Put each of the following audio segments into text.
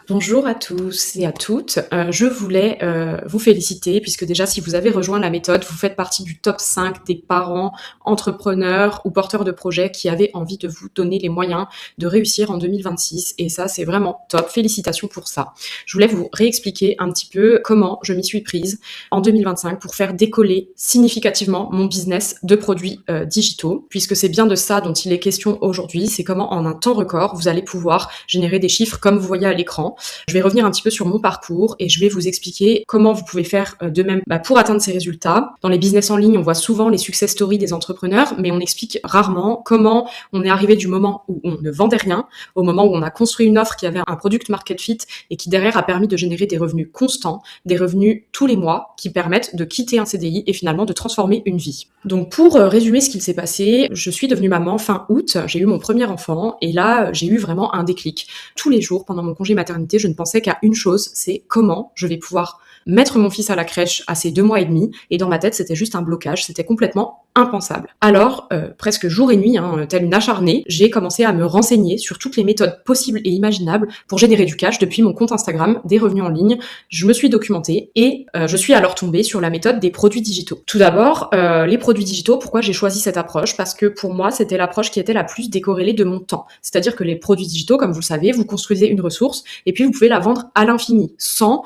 Bonjour à tous et à toutes. Je voulais vous féliciter puisque déjà si vous avez rejoint la méthode, vous faites partie du top 5 des parents, entrepreneurs ou porteurs de projets qui avaient envie de vous donner les moyens de réussir en 2026 et ça c'est vraiment top. Félicitations pour ça. Je voulais vous réexpliquer un petit peu comment je m'y suis prise en 2025 pour faire décoller significativement mon business de produits digitaux puisque c'est bien de ça dont il est question aujourd'hui, c'est comment en un temps record vous allez pouvoir générer des chiffres comme vous voyez à l'écran. Je vais revenir un petit peu sur mon parcours et je vais vous expliquer comment vous pouvez faire de même pour atteindre ces résultats. Dans les business en ligne, on voit souvent les success stories des entrepreneurs, mais on explique rarement comment on est arrivé du moment où on ne vendait rien au moment où on a construit une offre qui avait un product market fit et qui derrière a permis de générer des revenus constants, des revenus tous les mois qui permettent de quitter un CDI et finalement de transformer une vie. Donc pour résumer ce qu'il s'est passé, je suis devenue maman fin août, j'ai eu mon premier enfant et là j'ai eu vraiment un déclic. Tous les jours pendant mon congé maternité, je ne pensais qu'à une chose, c'est comment je vais pouvoir mettre mon fils à la crèche à ses 2 mois et demi, et dans ma tête, c'était juste un blocage, c'était complètement impensable. Alors, presque jour et nuit, telle une acharnée, j'ai commencé à me renseigner sur toutes les méthodes possibles et imaginables pour générer du cash depuis mon compte Instagram, des revenus en ligne. Je me suis documentée et je suis alors tombée sur la méthode des produits digitaux. Tout d'abord, les produits digitaux, pourquoi j'ai choisi cette approche? Parce que pour moi, c'était l'approche qui était la plus décorrélée de mon temps. C'est-à-dire que les produits digitaux, comme vous le savez, vous construisez une ressource et puis vous pouvez la vendre à l'infini, sans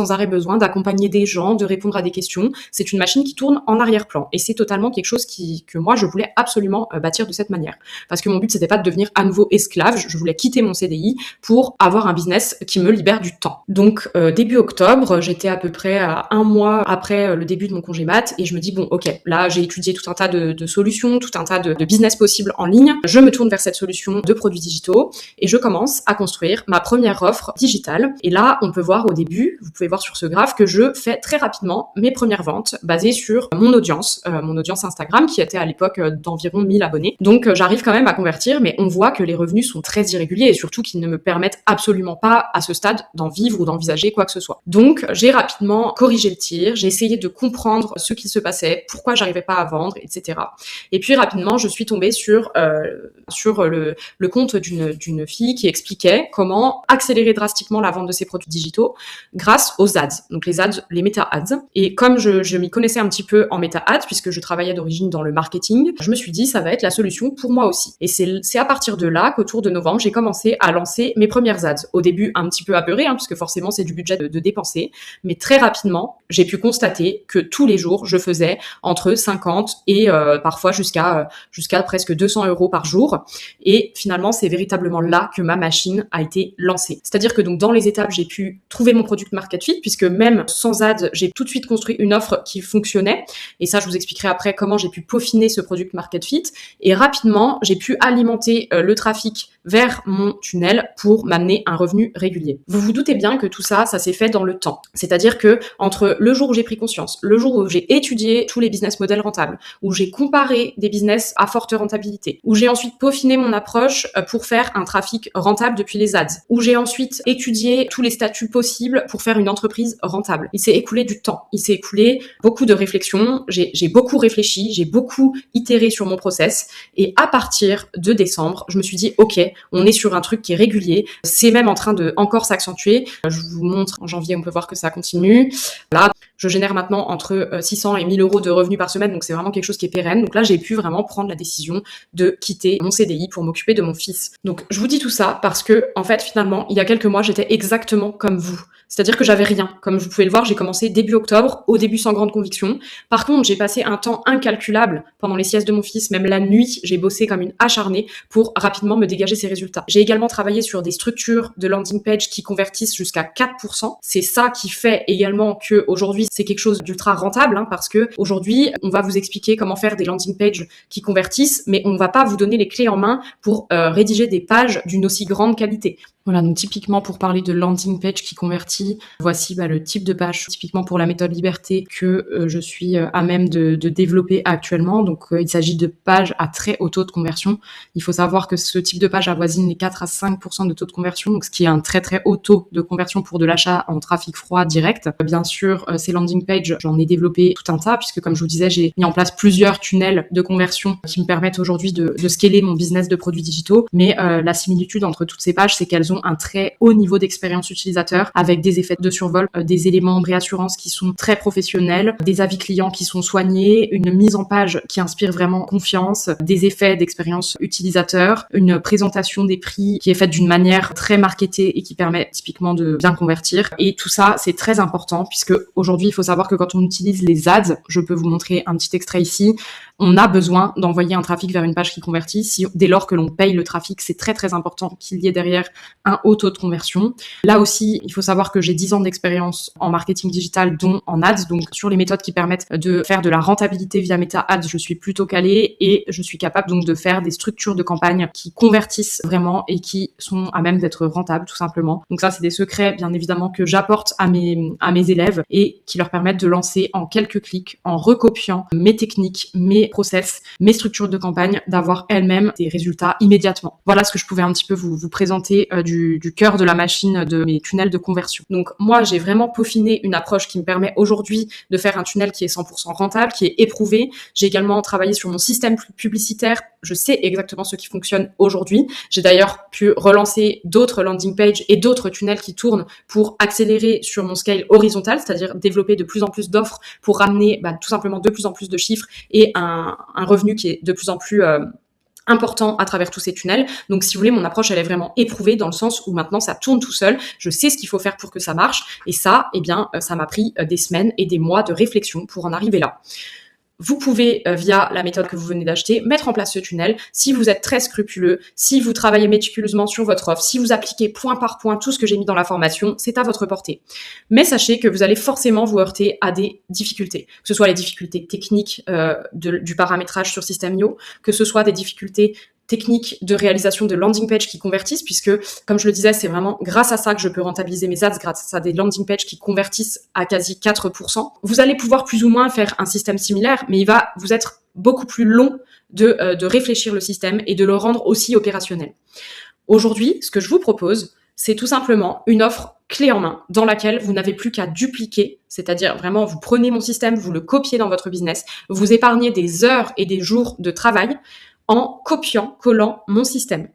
arrêt besoin d'accompagner des gens, de répondre à des questions. C'est une machine qui tourne en arrière-plan. Et c'est totalement quelque chose que moi, je voulais absolument bâtir de cette manière. Parce que mon but, c'était pas de devenir à nouveau esclave. Je voulais quitter mon CDI pour avoir un business qui me libère du temps. Donc, début octobre, j'étais à peu près à 1 mois après le début de mon congé mat. Et je me dis, bon, ok, là, j'ai étudié tout un tas de solutions, tout un tas de business possibles en ligne. Je me tourne vers cette solution de produits digitaux et je commence à construire ma première offre digitale. Et là, on peut voir au début, vous pouvez voir sur ce graphe que je fais très rapidement mes premières ventes basées sur mon audience Instagram qui était à l'époque d'environ 1000 abonnés. Donc j'arrive quand même à convertir, mais on voit que les revenus sont très irréguliers et surtout qu'ils ne me permettent absolument pas à ce stade d'en vivre ou d'envisager quoi que ce soit. Donc j'ai rapidement corrigé le tir, j'ai essayé de comprendre ce qui se passait, pourquoi j'arrivais pas à vendre, etc. Et puis rapidement, je suis tombée sur le compte d'une fille qui expliquait comment accélérer drastiquement la vente de ses produits digitaux grâce aux ads. Donc les ads, les méta ads. Et comme je m'y connaissais un petit peu en méta ads, puisque je travaillais d'origine dans le marketing, je me suis dit ça va être la solution pour moi aussi. Et c'est à partir de là qu'autour de novembre, j'ai commencé à lancer mes premières ads. Au début, un petit peu apeuré, puisque forcément c'est du budget de dépenser. Mais très rapidement, j'ai pu constater que tous les jours, je faisais entre 50 et parfois jusqu'à presque 200 euros par jour. Et finalement, c'est véritablement là que ma machine a été lancée. C'est-à-dire que donc dans les étapes, j'ai pu trouver mon product market fit, puisque même sans ads, j'ai tout de suite construit une offre qui fonctionnait. Et ça, je vous expliquerai après comment j'ai pu peaufiner ce product market fit. Et rapidement, j'ai pu alimenter le trafic vers mon tunnel pour m'amener un revenu régulier. Vous vous doutez bien que tout ça, ça s'est fait dans le temps. C'est-à-dire que entre le jour où j'ai pris conscience, le jour où j'ai étudié tous les business models rentables, où j'ai comparé des business à forte rentabilité, où j'ai ensuite peaufiné mon approche pour faire un trafic rentable depuis les ads, où j'ai ensuite étudié tous les statuts possibles pour faire une entreprise rentable. Il s'est écoulé du temps. Il s'est écoulé beaucoup de réflexions. J'ai beaucoup réfléchi, j'ai beaucoup itéré sur mon process. Et à partir de décembre, je me suis dit, OK, on est sur un truc qui est régulier. C'est même en train de encore s'accentuer. Je vous montre en janvier, on peut voir que ça continue. Là, je génère maintenant entre 600 et 1000 euros de revenus par semaine. Donc, c'est vraiment quelque chose qui est pérenne. Donc là, j'ai pu vraiment prendre la décision de quitter mon CDI pour m'occuper de mon fils. Donc, je vous dis tout ça parce que, en fait, finalement, il y a quelques mois, j'étais exactement comme vous. C'est-à-dire que j'avais rien. Comme vous pouvez le voir, j'ai commencé début octobre, au début sans grande conviction. Par contre, j'ai passé un temps incalculable pendant les siestes de mon fils, même la nuit, j'ai bossé comme une acharnée pour rapidement me dégager ces résultats. J'ai également travaillé sur des structures de landing page qui convertissent jusqu'à 4%. C'est ça qui fait également que aujourd'hui, c'est quelque chose d'ultra rentable, parce que aujourd'hui, on va vous expliquer comment faire des landing pages qui convertissent, mais on va pas vous donner les clés en main pour rédiger des pages d'une aussi grande qualité. Voilà, donc typiquement pour parler de landing page qui convertit, voici le type de page typiquement pour la méthode liberté que je suis à même de développer actuellement. Donc il s'agit de pages à très haut taux de conversion. Il faut savoir que ce type de page avoisine les 4 à 5% de taux de conversion, donc ce qui est un très très haut taux de conversion pour de l'achat en trafic froid direct. Bien sûr, ces landing pages, j'en ai développé tout un tas puisque comme je vous disais, j'ai mis en place plusieurs tunnels de conversion qui me permettent aujourd'hui de scaler mon business de produits digitaux. Mais la similitude entre toutes ces pages, c'est qu'elles ont ont un très haut niveau d'expérience utilisateur avec des effets de survol, des éléments de réassurance qui sont très professionnels, des avis clients qui sont soignés, une mise en page qui inspire vraiment confiance, des effets d'expérience utilisateur, une présentation des prix qui est faite d'une manière très marketée et qui permet typiquement de bien convertir. Et tout ça, c'est très important puisque aujourd'hui, il faut savoir que quand on utilise les ads, je peux vous montrer un petit extrait ici, on a besoin d'envoyer un trafic vers une page qui convertit. Dès lors que l'on paye le trafic, c'est très très important qu'il y ait derrière un haut taux de conversion. Là aussi, il faut savoir que j'ai 10 ans d'expérience en marketing digital, dont en ads. Donc sur les méthodes qui permettent de faire de la rentabilité via Meta Ads, je suis plutôt calée et je suis capable donc de faire des structures de campagne qui convertissent vraiment et qui sont à même d'être rentables tout simplement. Donc ça, c'est des secrets bien évidemment que j'apporte à mes élèves et qui leur permettent de lancer en quelques clics, en recopiant mes techniques, mes process, mes structures de campagne, d'avoir elles-mêmes des résultats immédiatement. Voilà ce que je pouvais un petit peu vous présenter du cœur de la machine de mes tunnels de conversion. Donc moi, j'ai vraiment peaufiné une approche qui me permet aujourd'hui de faire un tunnel qui est 100% rentable, qui est éprouvé. J'ai également travaillé sur mon système publicitaire. Je sais exactement ce qui fonctionne aujourd'hui. J'ai d'ailleurs pu relancer d'autres landing pages et d'autres tunnels qui tournent pour accélérer sur mon scale horizontal, c'est-à-dire développer de plus en plus d'offres pour ramener tout simplement de plus en plus de chiffres et un revenu qui est de plus en plus important à travers tous ces tunnels. Donc si vous voulez, mon approche, elle est vraiment éprouvée dans le sens où maintenant ça tourne tout seul. Je sais ce qu'il faut faire pour que ça marche. Et ça, ça m'a pris des semaines et des mois de réflexion pour en arriver là. Vous pouvez, via la méthode que vous venez d'acheter, mettre en place ce tunnel. Si vous êtes très scrupuleux, si vous travaillez méticuleusement sur votre offre, si vous appliquez point par point tout ce que j'ai mis dans la formation, c'est à votre portée. Mais sachez que vous allez forcément vous heurter à des difficultés, que ce soit les difficultés techniques du paramétrage sur System.io, que ce soit des difficultés techniques de réalisation de landing page qui convertissent, puisque, comme je le disais, c'est vraiment grâce à ça que je peux rentabiliser mes ads, grâce à des landing pages qui convertissent à quasi 4%. Vous allez pouvoir plus ou moins faire un système similaire, mais il va vous être beaucoup plus long de réfléchir le système et de le rendre aussi opérationnel. Aujourd'hui, ce que je vous propose, c'est tout simplement une offre clé en main dans laquelle vous n'avez plus qu'à dupliquer, c'est-à-dire vraiment vous prenez mon système, vous le copiez dans votre business, vous épargnez des heures et des jours de travail en copiant, collant mon système.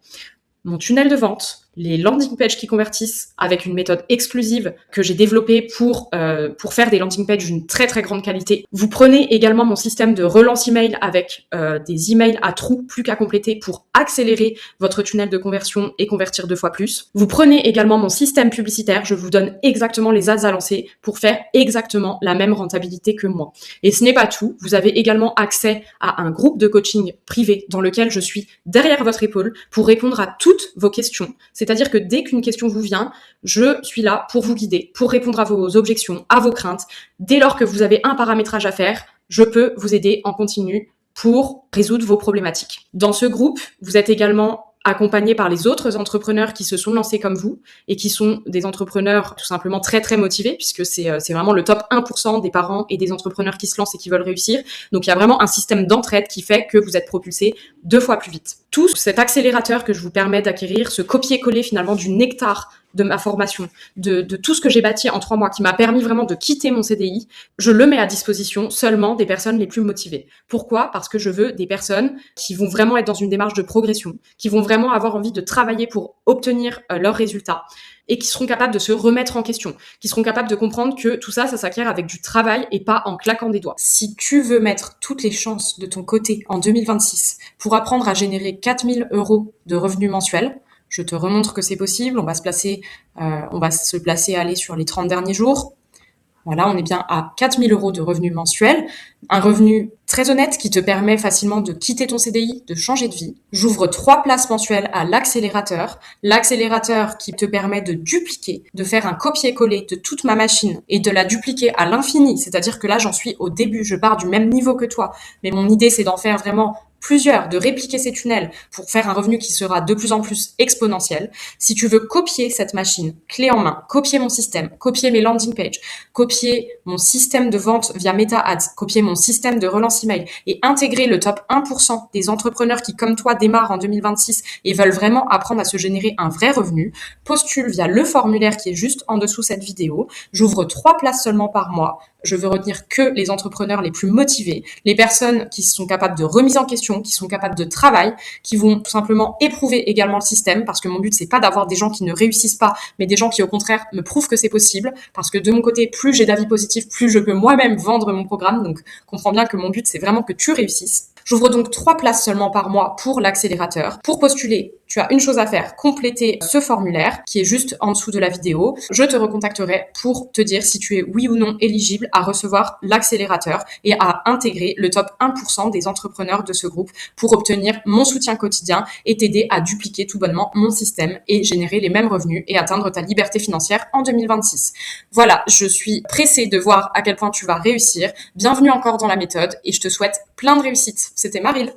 Mon tunnel de vente, les landing pages qui convertissent avec une méthode exclusive que j'ai développée pour faire des landing pages d'une très très grande qualité. Vous prenez également mon système de relance email avec des emails à trous plus qu'à compléter pour accélérer votre tunnel de conversion et convertir 2 fois plus. Vous prenez également mon système publicitaire, je vous donne exactement les ads à lancer pour faire exactement la même rentabilité que moi. Et ce n'est pas tout, vous avez également accès à un groupe de coaching privé dans lequel je suis derrière votre épaule pour répondre à toutes vos questions. C'est-à-dire que dès qu'une question vous vient, je suis là pour vous guider, pour répondre à vos objections, à vos craintes. Dès lors que vous avez un paramétrage à faire, je peux vous aider en continu pour résoudre vos problématiques. Dans ce groupe, vous êtes également accompagné par les autres entrepreneurs qui se sont lancés comme vous et qui sont des entrepreneurs tout simplement très très motivés puisque c'est vraiment le top 1% des parents et des entrepreneurs qui se lancent et qui veulent réussir. Donc il y a vraiment un système d'entraide qui fait que vous êtes propulsé 2 fois plus vite. Tout cet accélérateur que je vous permets d'acquérir, ce copier-coller finalement du nectar de ma formation, de tout ce que j'ai bâti en 3 mois, qui m'a permis vraiment de quitter mon CDI, je le mets à disposition seulement des personnes les plus motivées. Pourquoi ? Parce que je veux des personnes qui vont vraiment être dans une démarche de progression, qui vont vraiment avoir envie de travailler pour obtenir leurs résultats et qui seront capables de se remettre en question, qui seront capables de comprendre que tout ça, ça s'acquiert avec du travail et pas en claquant des doigts. Si tu veux mettre toutes les chances de ton côté en 2026 pour apprendre à générer 4 000 € de revenus mensuels, je te remontre que c'est possible. On va se placer aller sur les 30 derniers jours. Voilà, on est bien à 4 000 € de revenus mensuels. Un revenu très honnête qui te permet facilement de quitter ton CDI, de changer de vie. J'ouvre 3 places mensuelles à l'accélérateur. L'accélérateur qui te permet de dupliquer, de faire un copier-coller de toute ma machine et de la dupliquer à l'infini. C'est-à-dire que là, j'en suis au début. Je pars du même niveau que toi. Mais mon idée, c'est d'en faire vraiment plusieurs, de répliquer ces tunnels pour faire un revenu qui sera de plus en plus exponentiel. Si tu veux copier cette machine clé en main, copier mon système, copier mes landing pages, copier mon système de vente via Meta Ads, copier mon système de relance email et intégrer le top 1% des entrepreneurs qui, comme toi, démarrent en 2026 et veulent vraiment apprendre à se générer un vrai revenu, postule via le formulaire qui est juste en dessous cette vidéo. J'ouvre 3 places seulement par mois. Je veux retenir que les entrepreneurs les plus motivés, les personnes qui sont capables de remise en question, qui sont capables de travail, qui vont tout simplement éprouver également le système, parce que mon but, c'est pas d'avoir des gens qui ne réussissent pas, mais des gens qui, au contraire, me prouvent que c'est possible, parce que de mon côté, plus j'ai d'avis positifs, plus je peux moi-même vendre mon programme. Donc, comprends bien que mon but, c'est vraiment que tu réussisses. J'ouvre donc 3 places seulement par mois pour l'accélérateur. Pour postuler, tu as une chose à faire, compléter ce formulaire qui est juste en dessous de la vidéo. Je te recontacterai pour te dire si tu es oui ou non éligible à recevoir l'accélérateur et à intégrer le top 1% des entrepreneurs de ce groupe pour obtenir mon soutien quotidien et t'aider à dupliquer tout bonnement mon système et générer les mêmes revenus et atteindre ta liberté financière en 2026. Voilà, je suis pressée de voir à quel point tu vas réussir. Bienvenue encore dans la méthode et je te souhaite plein de réussite. C'était Maryl.